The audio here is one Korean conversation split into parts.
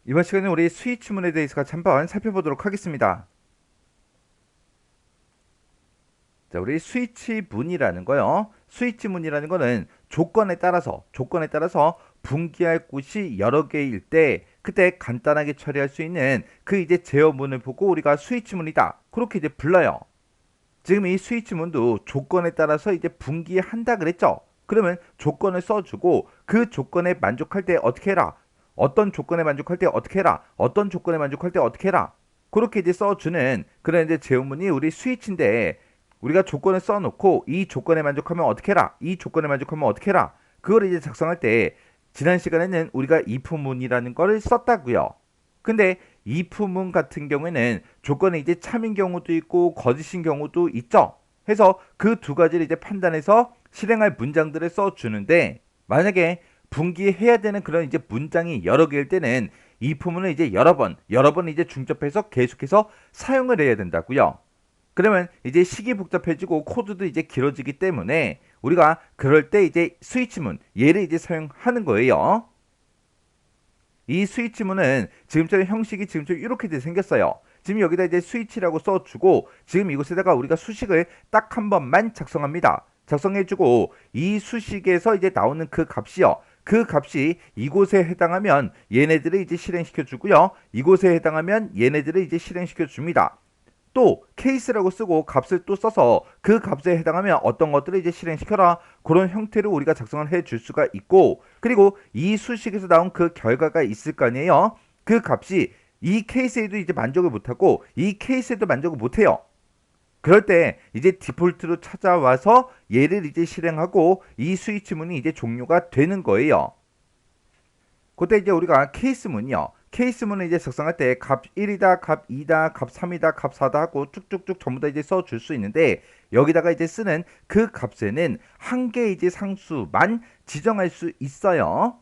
이번 시간에 우리 스위치문에 대해서 같이 한번 살펴보도록 하겠습니다. 자, 우리 스위치문이라는 거요. 스위치문이라는 거는 조건에 따라서 분기할 곳이 여러 개일 때 그때 간단하게 처리할 수 있는 그 이제 제어문을 보고 우리가 스위치문이다. 그렇게 이제 불러요. 지금 이 스위치문도 조건에 따라서 이제 분기한다 그랬죠. 그러면 조건을 써주고 그 조건에 만족할 때 어떻게 해라. 어떤 조건에 만족할 때 어떻게 해라. 어떤 조건에 만족할 때 어떻게 해라. 그렇게 이제 써주는 그런 이제 제어문이 우리 스위치인데 우리가 조건을 써놓고 이 조건에 만족하면 어떻게 해라. 이 조건에 만족하면 어떻게 해라. 그걸 이제 작성할 때 지난 시간에는 우리가 if문이라는 거를 썼다고요. 근데 if문 같은 경우에는 조건이 이제 참인 경우도 있고 거짓인 경우도 있죠. 해서 그 두 가지를 이제 판단해서 실행할 문장들을 써주는데 만약에 분기해야 되는 그런 이제 문장이 여러 개일 때는 if문을 이제 여러 번 이제 중첩해서 계속해서 사용을 해야 된다고요. 그러면 이제 식이 복잡해지고 코드도 이제 길어지기 때문에 우리가 그럴 때 이제 스위치문 얘를 이제 사용하는 거예요. 이 스위치문은 지금처럼 형식이 지금처럼 이렇게 생겼어요. 지금 여기다 이제 스위치라고 써주고 지금 이곳에다가 우리가 수식을 딱 한 번만 작성합니다. 작성해주고 이 수식에서 이제 나오는 그 값이요. 그 값이 이곳에 해당하면 얘네들을 이제 실행시켜 주고요. 이곳에 해당하면 얘네들을 이제 실행시켜 줍니다. 또 케이스라고 쓰고 값을 또 써서 그 값에 해당하면 어떤 것들을 이제 실행시켜라 그런 형태로 우리가 작성을 해줄 수가 있고 그리고 이 수식에서 나온 그 결과가 있을 거 아니에요. 그 값이 이 케이스에도 이제 만족을 못하고 이 케이스에도 만족을 못해요. 그럴 때 이제 디폴트로 찾아와서 얘를 이제 실행하고 이 스위치문이 이제 종료가 되는 거예요. 그때 이제 우리가 케이스문이요. 케이스문을 이제 작성할 때 값 1이다, 값 2다, 값 3이다, 값 4다 하고 쭉쭉쭉 전부 다 이제 써줄 수 있는데 여기다가 이제 쓰는 그 값에는 한 개의 이제 상수만 지정할 수 있어요.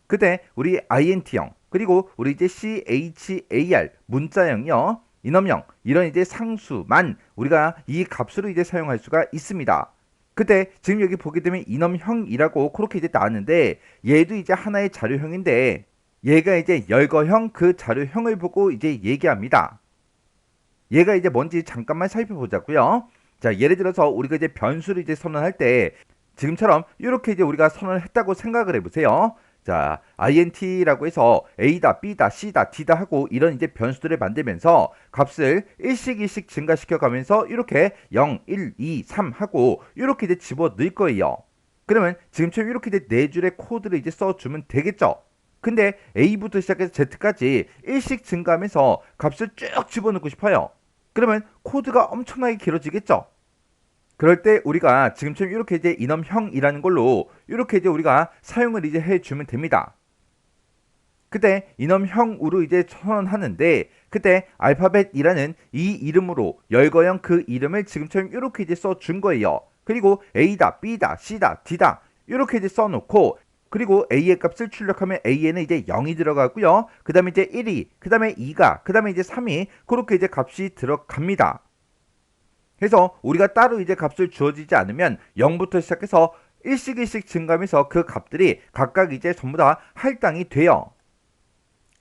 그때 우리 int형 그리고 우리 이제 char 문자형이요. 인엄형 이런 이제 상수만 우리가 이 값으로 이제 사용할 수가 있습니다. 그때 지금 여기 보게 되면 인엄형이라고 그렇게 이제 나왔는데 얘도 이제 하나의 자료형인데 얘가 이제 열거형 그 자료형을 보고 이제 얘기합니다. 얘가 이제 뭔지 잠깐만 살펴보자고요. 자, 예를 들어서 우리가 이제 변수를 이제 선언할 때 지금처럼 이렇게 이제 우리가 선언을 했다고 생각을 해보세요. 자, int라고 해서 a다, b다, c다, d다 하고 이런 이제 변수들을 만들면서 값을 일씩 증가시켜 가면서 이렇게 0, 1, 2, 3 하고 이렇게 이제 집어 넣을 거예요. 그러면 지금처럼 이렇게 이제 네 줄의 코드를 이제 써주면 되겠죠. 근데 a부터 시작해서 z까지 일씩 증가하면서 값을 쭉 집어넣고 싶어요. 그러면 코드가 엄청나게 길어지겠죠. 그럴 때 우리가 지금처럼 이렇게 이제 인엄형이라는 걸로 이렇게 이제 우리가 사용을 이제 해주면 됩니다. 그때 인엄형으로 이제 선언하는데 그때 알파벳이라는 이 이름으로 열거형 그 이름을 지금처럼 이렇게 이제 써준 거예요. 그리고 A다, B다, C다, D다 이렇게 이제 써놓고 그리고 A의 값을 출력하면 A에는 이제 0이 들어가고요. 그 다음에 이제 1이, 그 다음에 2가, 그 다음에 이제 3이 그렇게 이제 값이 들어갑니다. 그래서 우리가 따로 이제 값을 주어지지 않으면 0부터 시작해서 일씩 증가하면서 그 값들이 각각 이제 전부 다 할당이 돼요.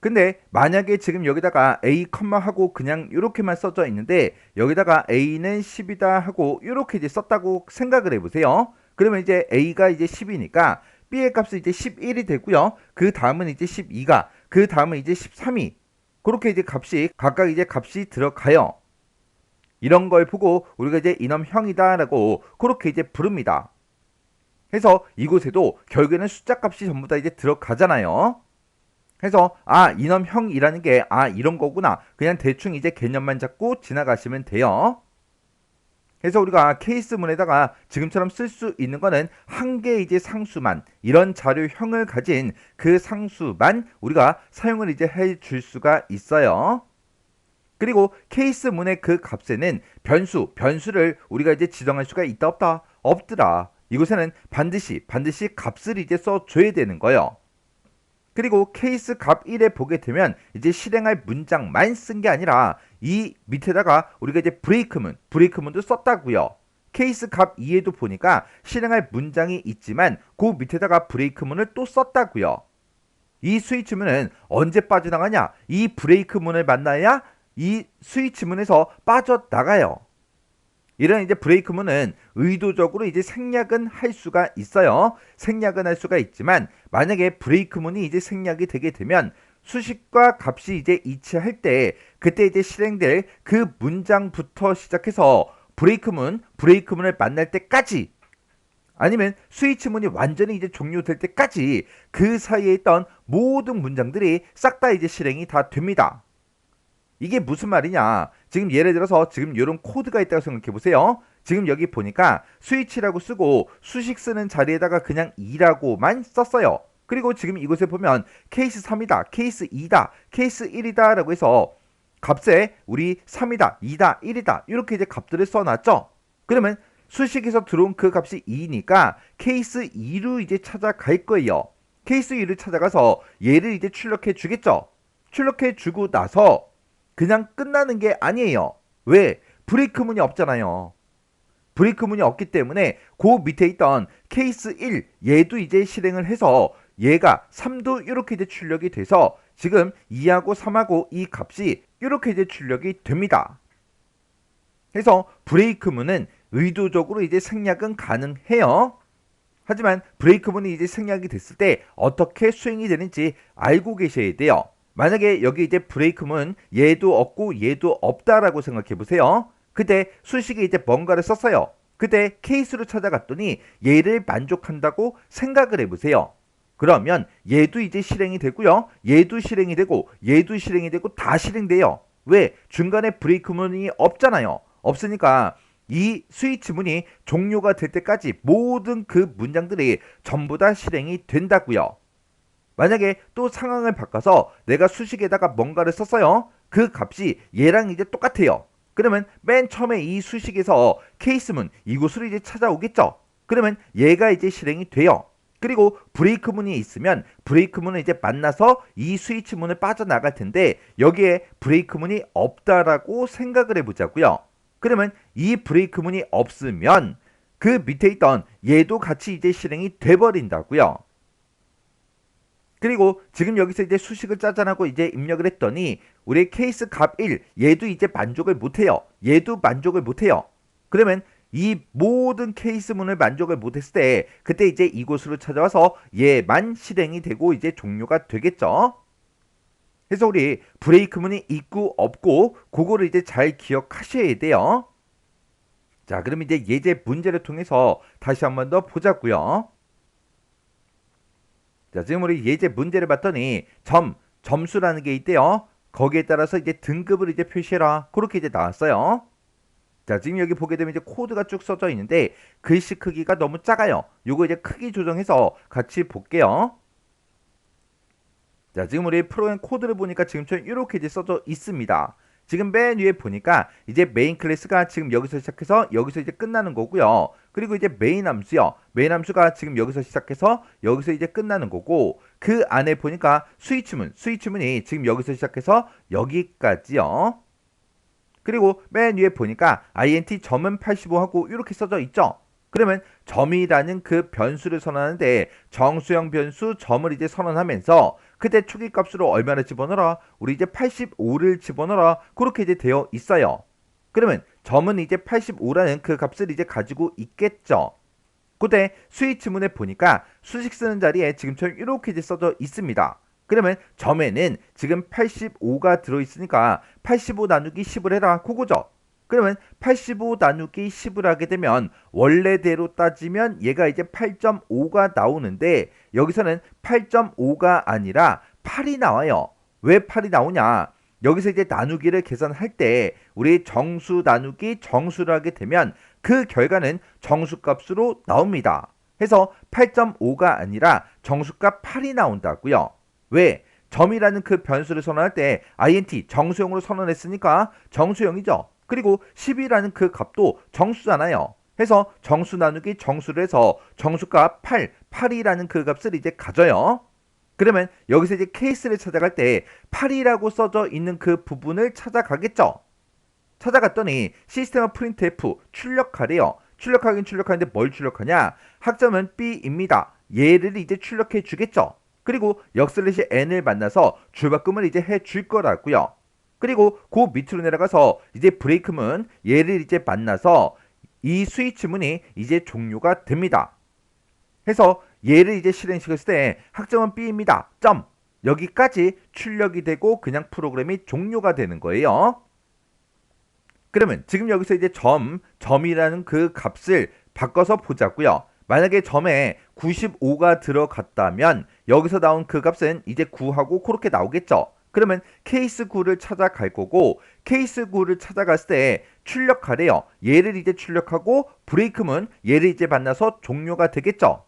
근데 만약에 지금 여기다가 a, 하고 그냥 이렇게만 써져 있는데 여기다가 a는 10이다 하고 이렇게 이제 썼다고 생각을 해보세요. 그러면 이제 a가 이제 10이니까 b의 값은 이제 11이 되고요. 그 다음은 이제 12가, 그 다음은 이제 13이 그렇게 이제 값이 각각 이제 값이 들어가요. 이런 걸 보고 우리가 이제 인엄형이다라고 그렇게 이제 부릅니다. 해서 이곳에도 결국에는 숫자 값이 전부 다 이제 들어가잖아요. 해서 인엄형이라는 게 이런 거구나. 그냥 대충 이제 개념만 잡고 지나가시면 돼요. 그래서 우리가 케이스문에다가 지금처럼 쓸 수 있는 거는 한 개의 이제 상수만 이런 자료형을 가진 그 상수만 우리가 사용을 이제 해줄 수가 있어요. 그리고 케이스문의 그 값에는 변수를 우리가 이제 지정할 수가 있다 없다 없더라. 이곳에는 반드시 값을 이제 써줘야 되는 거예요. 그리고 케이스 값 1에 보게 되면 이제 실행할 문장만 쓴 게 아니라 이 밑에다가 우리가 이제 브레이크문도 썼다고요. 케이스 값 2에도 보니까 실행할 문장이 있지만 그 밑에다가 브레이크문을 또 썼다고요. 이 스위치문은 언제 빠져나가냐? 이 브레이크 문을 만나야 이 스위치문에서 빠져나가요. 이런 이제 브레이크 문은 의도적으로 이제 생략은 할 수가 있어요. 생략은 할 수가 있지만 만약에 브레이크 문이 이제 생략이 되게 되면 수식과 값이 이제 이치할 때 그때 이제 실행될 그 문장부터 시작해서 브레이크문을 만날 때까지 아니면 스위치문이 완전히 이제 종료될 때까지 그 사이에 있던 모든 문장들이 싹 다 이제 실행이 다 됩니다. 이게 무슨 말이냐? 지금 예를 들어서 지금 이런 코드가 있다고 생각해 보세요. 지금 여기 보니까 스위치라고 쓰고 수식 쓰는 자리에다가 그냥 2라고만 썼어요. 그리고 지금 이곳에 보면 케이스 3이다, 케이스 2다, 케이스 1이다 라고 해서 값에 우리 3이다, 2다, 1이다 이렇게 이제 값들을 써놨죠. 그러면 수식에서 들어온 그 값이 2니까 케이스 2로 이제 찾아갈 거예요. 케이스 2를 찾아가서 얘를 이제 출력해 주겠죠. 출력해 주고 나서 그냥 끝나는 게 아니에요. 왜? 브레이크 문이 없잖아요. 브레이크 문이 없기 때문에 그 밑에 있던 케이스 1 얘도 이제 실행을 해서 얘가 3도 이렇게 이제 출력이 돼서 지금 2하고 3하고 이 값이 이렇게 이제 출력이 됩니다. 그래서 브레이크 문은 의도적으로 이제 생략은 가능해요. 하지만 브레이크 문이 이제 생략이 됐을 때 어떻게 수행이 되는지 알고 계셔야 돼요. 만약에 여기 이제 브레이크문 얘도 없고 얘도 없다라고 생각해 보세요. 그때 수식에 이제 뭔가를 썼어요. 그때 케이스로 찾아갔더니 얘를 만족한다고 생각을 해보세요. 그러면 얘도 이제 실행이 되고요. 얘도 실행이 되고 얘도 실행이 되고 다 실행돼요. 왜? 중간에 브레이크문이 없잖아요. 없으니까 이 스위치문이 종료가 될 때까지 모든 그 문장들이 전부 다 실행이 된다고요. 만약에 또 상황을 바꿔서 내가 수식에다가 뭔가를 썼어요. 그 값이 얘랑 이제 똑같아요. 그러면 맨 처음에 이 수식에서 케이스문 이곳으로 이제 찾아오겠죠. 그러면 얘가 이제 실행이 돼요. 그리고 브레이크문이 있으면 브레이크문을 이제 만나서 이 스위치문을 빠져나갈 텐데 여기에 브레이크문이 없다라고 생각을 해보자고요. 그러면 이 브레이크문이 없으면 그 밑에 있던 얘도 같이 이제 실행이 돼버린다고요. 그리고 지금 여기서 이제 수식을 짜잔하고 이제 입력을 했더니 우리 케이스 값 1 얘도 이제 만족을 못해요. 얘도 만족을 못해요. 그러면 이 모든 케이스문을 만족을 못했을 때 그때 이제 이곳으로 찾아와서 얘만 실행이 되고 이제 종료가 되겠죠. 그래서 우리 브레이크문이 있고 없고 그거를 이제 잘 기억하셔야 돼요. 자, 그럼 이제 예제 문제를 통해서 다시 한번 더 보자고요. 자, 지금 우리 예제 문제를 봤더니 점수라는 게 있대요. 거기에 따라서 이제 등급을 이제 표시해라. 그렇게 이제 나왔어요. 자, 지금 여기 보게 되면 이제 코드가 쭉 써져 있는데 글씨 크기가 너무 작아요. 요거 이제 크기 조정해서 같이 볼게요. 자, 지금 우리 프로그램 코드를 보니까 지금처럼 이렇게 이제 써져 있습니다. 지금 맨 위에 보니까 이제 메인 클래스가 지금 여기서 시작해서 여기서 이제 끝나는 거고요. 그리고 이제 메인 함수요. 메인 함수가 지금 여기서 시작해서 여기서 이제 끝나는 거고 그 안에 보니까 스위치문이 지금 여기서 시작해서 여기까지요. 그리고 맨 위에 보니까 int 점은 85하고 이렇게 써져 있죠. 그러면 점이라는 그 변수를 선언하는데 정수형 변수 점을 이제 선언하면서 그때 초기 값으로 얼마를 집어넣어라? 우리 이제 85를 집어넣어라. 그렇게 이제 되어 있어요. 그러면 점은 이제 85라는 그 값을 이제 가지고 있겠죠. 그때 스위치문에 보니까 수식 쓰는 자리에 지금처럼 이렇게 이제 써져 있습니다. 그러면 점에는 지금 85가 들어있으니까 85 나누기 10을 해라. 그거죠. 그러면 85 나누기 10을 하게 되면 원래대로 따지면 얘가 이제 8.5가 나오는데 여기서는 8.5가 아니라 8이 나와요. 왜 8이 나오냐? 여기서 이제 나누기를 계산할 때 우리 정수 나누기 정수를 하게 되면 그 결과는 정수값으로 나옵니다. 해서 8.5가 아니라 정수값 8이 나온다고요. 왜? 점이라는 그 변수를 선언할 때 int 정수형으로 선언했으니까 정수형이죠. 그리고 10이라는 그 값도 정수잖아요. 해서 정수 나누기 정수를 해서 정수값 8이라는 그 값을 이제 가져요. 그러면 여기서 이제 케이스를 찾아갈 때 8이라고 써져 있는 그 부분을 찾아가겠죠. 찾아갔더니 시스템 프린트f 출력하래요. 출력하긴 출력하는데 뭘 출력하냐? 학점은 B입니다. 얘를 이제 출력해 주겠죠. 그리고 역/ n을 만나서 줄바꿈을 이제 해줄 거라고요. 그리고 그 밑으로 내려가서 이제 브레이크문 얘를 이제 만나서 이 스위치문이 이제 종료가 됩니다. 해서 얘를 이제 실행시켰을 때 학점은 B입니다. 점. 여기까지 출력이 되고 그냥 프로그램이 종료가 되는 거예요. 그러면 지금 여기서 이제 점이라는 그 값을 바꿔서 보자고요. 만약에 점에 95가 들어갔다면 여기서 나온 그 값은 이제 9하고 그렇게 나오겠죠. 그러면 케이스 9를 찾아갈 거고 케이스 9를 찾아갔을 때 출력하래요. 얘를 이제 출력하고 브레이크문 얘를 이제 만나서 종료가 되겠죠.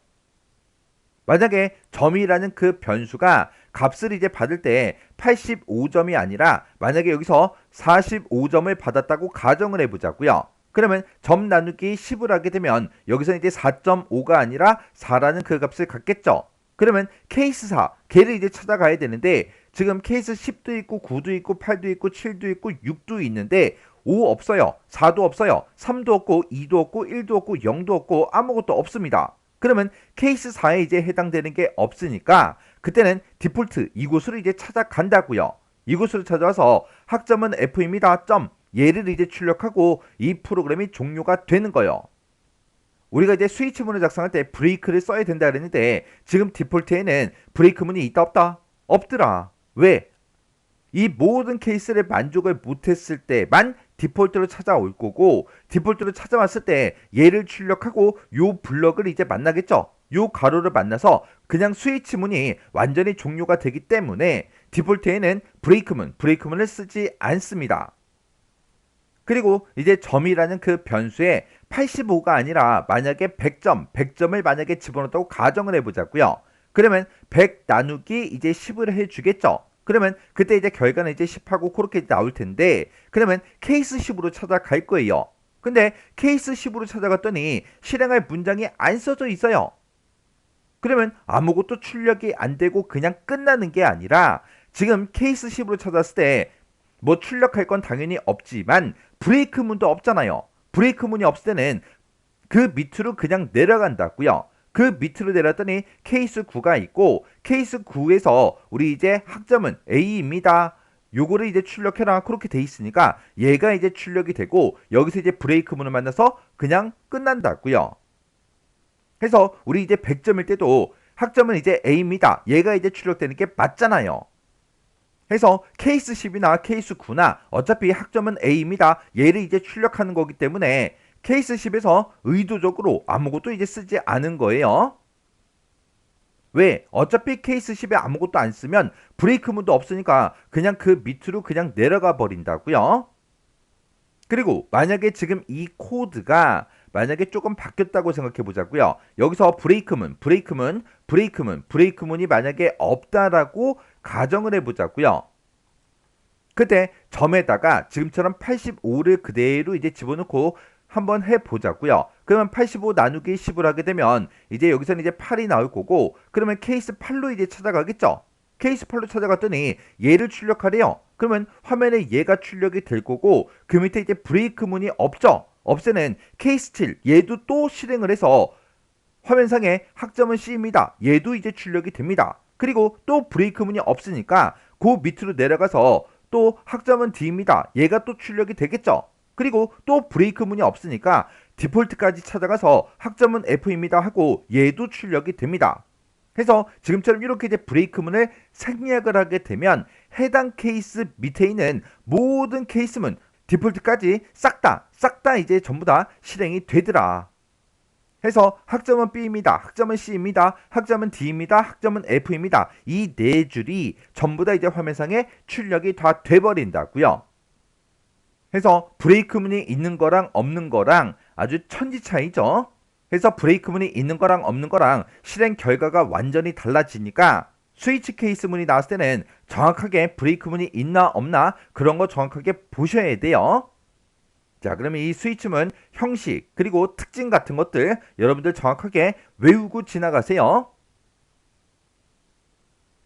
만약에 점이라는 그 변수가 값을 이제 받을 때 85점이 아니라 만약에 여기서 45점을 받았다고 가정을 해보자고요. 그러면 점 나누기 10을 하게 되면 여기서 이제 4.5가 아니라 4라는 그 값을 갖겠죠. 그러면 케이스 4, 걔를 이제 찾아가야 되는데 지금 케이스 10도 있고 9도 있고 8도 있고 7도 있고 6도 있는데 5 없어요. 4도 없어요. 3도 없고 2도 없고 1도 없고 0도 없고 아무것도 없습니다. 그러면 케이스 4에 이제 해당되는 게 없으니까 그때는 디폴트 이곳으로 이제 찾아간다고요. 이곳으로 찾아와서 학점은 F입니다. 점. 얘를 이제 출력하고 이 프로그램이 종료가 되는 거예요. 우리가 이제 스위치문을 작성할 때 브레이크를 써야 된다 그랬는데 지금 디폴트에는 브레이크문이 있다 없다? 없더라. 왜? 이 모든 케이스를 만족을 못했을 때만 디폴트로 찾아올 거고 디폴트로 찾아왔을 때 얘를 출력하고 요 블럭을 이제 만나겠죠. 요 가로를 만나서 그냥 스위치문이 완전히 종료가 되기 때문에 디폴트에는 브레이크문을 쓰지 않습니다. 그리고 이제 점이라는 그 변수에 85가 아니라 만약에 100점을 만약에 집어넣었다고 가정을 해보자고요. 그러면 100 나누기 이제 10을 해주겠죠. 그러면 그때 이제 결과는 이제 10하고 그렇게 나올 텐데 그러면 케이스 10으로 찾아갈 거예요. 근데 케이스 10으로 찾아갔더니 실행할 문장이 안 써져 있어요. 그러면 아무것도 출력이 안 되고 그냥 끝나는 게 아니라 지금 케이스 10으로 찾았을 때 뭐 출력할 건 당연히 없지만 브레이크문도 없잖아요. 브레이크문이 없을 때는 그 밑으로 그냥 내려간다고요. 그 밑으로 내렸더니 케이스 9가 있고 케이스 9에서 우리 이제 학점은 A입니다. 요거를 이제 출력해라 그렇게 돼 있으니까 얘가 이제 출력이 되고 여기서 이제 브레이크문을 만나서 그냥 끝난다고요. 그래서 우리 이제 100점일 때도 학점은 이제 A입니다. 얘가 이제 출력되는 게 맞잖아요. 해서 케이스 10이나 케이스 9나 어차피 학점은 A입니다. 얘를 이제 출력하는 거기 때문에 케이스 10에서 의도적으로 아무것도 이제 쓰지 않은 거예요. 왜? 어차피 케이스 10에 아무것도 안 쓰면 브레이크문도 없으니까 그냥 그 밑으로 그냥 내려가 버린다고요. 그리고 만약에 지금 이 코드가 만약에 조금 바뀌었다고 생각해 보자고요. 여기서 브레이크문이 만약에 없다라고 가정을 해 보자고요. 그때 점에다가 지금처럼 85를 그대로 이제 집어넣고 한번 해보자고요. 그러면 85 나누기 10을 하게 되면 이제 여기서는 이제 8이 나올 거고 그러면 케이스 8로 이제 찾아가겠죠. 케이스 8로 찾아갔더니 얘를 출력하래요. 그러면 화면에 얘가 출력이 될 거고 그 밑에 이제 브레이크문이 없죠. 없애는 케이스 7 얘도 또 실행을 해서 화면상에 학점은 C입니다. 얘도 이제 출력이 됩니다. 그리고 또 브레이크문이 없으니까 그 밑으로 내려가서 또 학점은 D입니다. 얘가 또 출력이 되겠죠. 그리고 또 브레이크문이 없으니까 디폴트까지 찾아가서 학점은 F입니다 하고 얘도 출력이 됩니다. 해서 지금처럼 이렇게 이제 브레이크문을 생략을 하게 되면 해당 케이스 밑에 있는 모든 케이스문 디폴트까지 싹 다 이제 전부 다 실행이 되더라. 해서 학점은 B입니다. 학점은 C입니다. 학점은 D입니다. 학점은 F입니다. 이 네 줄이 전부 다 이제 화면상에 출력이 다 돼버린다고요. 해서 브레이크문이 있는 거랑 없는 거랑 아주 천지 차이죠. 해서 브레이크문이 있는 거랑 없는 거랑 실행 결과가 완전히 달라지니까 스위치 케이스문이 나왔을 때는 정확하게 브레이크문이 있나 없나 그런 거 정확하게 보셔야 돼요. 자, 그러면 이 스위치문 형식 그리고 특징 같은 것들 여러분들 정확하게 외우고 지나가세요.